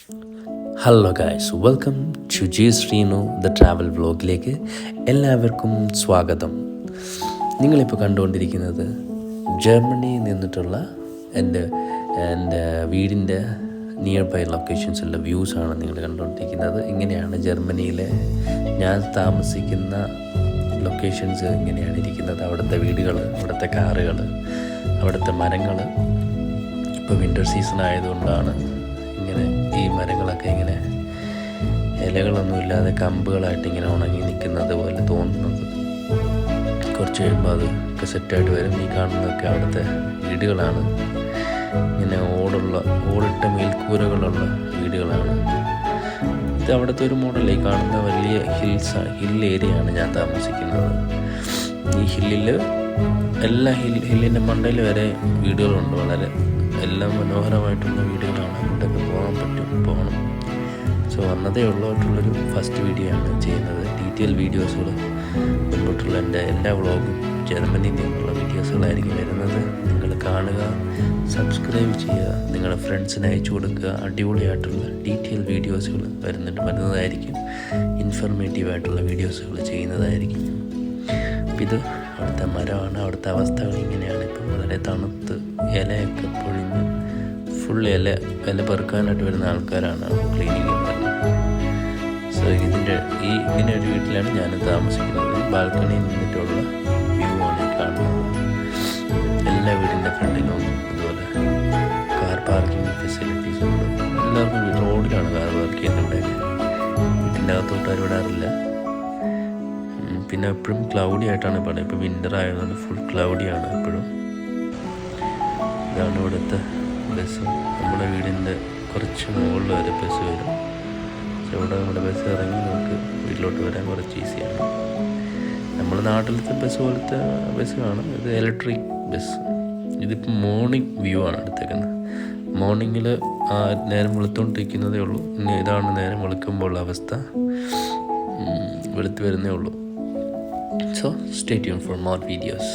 Hello guys, welcome to G Sreenu the travel വ്ലോഗിലേക്ക് എല്ലാവർക്കും സ്വാഗതം. നിങ്ങളിപ്പോൾ കണ്ടുകൊണ്ടിരിക്കുന്നത് ജർമ്മനിയിൽ നിന്നിട്ടുള്ള എൻ്റെ വീടിൻ്റെ നിയർ ബൈ ലൊക്കേഷൻസിലുള്ള വ്യൂസാണ് നിങ്ങൾ കണ്ടുകൊണ്ടിരിക്കുന്നത്. ഇങ്ങനെയാണ് ജർമ്മനിയിലെ ഞാൻ താമസിക്കുന്ന ലൊക്കേഷൻസ് ഇങ്ങനെയാണ് ഇരിക്കുന്നത്. അവിടുത്തെ വീടുകൾ, അവിടുത്തെ കാറുകൾ, അവിടുത്തെ മരങ്ങൾ. ഇപ്പോൾ വിൻ്റർ സീസൺ ആയതുകൊണ്ടാണ് ഇങ്ങനെ ഈ മരങ്ങളൊക്കെ ഇങ്ങനെ ഇലകളൊന്നും ഇല്ലാതെ കമ്പുകളായിട്ട് ഇങ്ങനെ ഉണങ്ങി നിൽക്കുന്നത് പോലെ തോന്നുന്നത്. കുറച്ച് കഴിയുമ്പോൾ അതൊക്കെ സെറ്റായിട്ട് വരും. ഈ കാണുന്നതൊക്കെ അവിടുത്തെ വീടുകളാണ്. ഇങ്ങനെ ഓടിട്ട മേൽക്കൂരകളുള്ള വീടുകളാണ്. ഇത് അവിടുത്തെ ഒരു മോഡൽ. ഈ കാണുന്ന വലിയ ഹിൽ ഏരിയയാണ് ഞാൻ താമസിക്കുന്നത്. ഈ ഹില്ലിൻ്റെ മണ്ടയിൽ വരെ വീടുകളുണ്ട്. വളരെ എല്ലാം മനോഹരമായിട്ടുള്ള വീടുകളാണ്. അങ്ങോട്ടൊക്കെ പോകണം. സോ വന്നതേ ഉള്ളതായിട്ടുള്ളൊരു ഫസ്റ്റ് വീഡിയോ ആണ് ചെയ്യുന്നത്. ഡീറ്റെയിൽ വീഡിയോസുകൾ മുൻപോട്ടുള്ള എൻ്റെ എല്ലാ വ്ളോഗും ജർമ്മനിയിൽ നിന്നുള്ള വീഡിയോസുകളായിരിക്കും വരുന്നത്. നിങ്ങൾ കാണുക, സബ്സ്ക്രൈബ് ചെയ്യുക, നിങ്ങളുടെ ഫ്രണ്ട്സിന് അയച്ചു കൊടുക്കുക. അടിപൊളിയായിട്ടുള്ള ഡീറ്റെയിൽ വീഡിയോസുകൾ വരുന്നതായിരിക്കും. ഇൻഫർമേറ്റീവായിട്ടുള്ള വീഡിയോസുകൾ ചെയ്യുന്നതായിരിക്കും. അപ്പം ഇത് അവിടുത്തെ മരമാണ്. അവിടുത്തെ അവസ്ഥകൾ ഇങ്ങനെയാണ്. ഇപ്പം വളരെ തണുത്ത് ഇലയൊക്കെ പൊഴിഞ്ഞ് ഫുൾ ഇല പെറുക്കാനായിട്ട് വരുന്ന ആൾക്കാരാണ് ക്ലീനിങ് ചെയ്യുന്നത്. സോ ഇങ്ങനെ ഒരു വീട്ടിലാണ് ഞാൻ താമസിക്കുന്നത്. ബാൽക്കണിയിൽ നിന്നിട്ടുള്ള വ്യൂ ആണ് ഈ കാണുന്നത്. എല്ലാ വീടിൻ്റെ ഫ്രണ്ടിലും ഇതുപോലെ കാർ പാർക്കിംഗ് ഫെസിലിറ്റീസ് ഉണ്ട്. എല്ലാവർക്കും റോഡിലാണ് കാർ പാർക്ക് ചെയ്യുന്നത്. ഇവിടെ വീട്ടിൻ്റെ അകത്തോട്ട് ആരും വിടാറില്ല. പിന്നെ എപ്പോഴും ക്ലൗഡി ആയിട്ടാണ് പറയുന്നത്. ഇപ്പോൾ വിൻ്റർ ആയതുകൊണ്ട് ഫുൾ ക്ലൗഡിയാണ് എപ്പോഴും. ഇതാണ് ഇവിടുത്തെ ബസ്. നമ്മുടെ വീടിൻ്റെ കുറച്ച് മുകളിൽ വരെ ബസ് വരും. പക്ഷെ ഇവിടെ നമ്മുടെ ബസ് ഇറങ്ങി നമുക്ക് വീട്ടിലോട്ട് വരാൻ കുറച്ച് ഈസിയാണ്. നമ്മുടെ നാട്ടിലത്തെ ബസ് പോലത്തെ ബസ്സാണ് ഇത്. Electric bus. ഇതിപ്പോൾ മോർണിംഗ് വ്യൂ ആണ് എടുത്തേക്കുന്നത്. മോർണിംഗിൽ നേരം വെളുത്തുകൊണ്ടിരിക്കുന്നതേ ഉള്ളൂ. ഇനി ഇതാണ് നേരം വെളുക്കുമ്പോൾ ഉള്ള അവസ്ഥ. വെളുത്ത് വരുന്നേ ഉള്ളൂ. So stay tuned for more videos.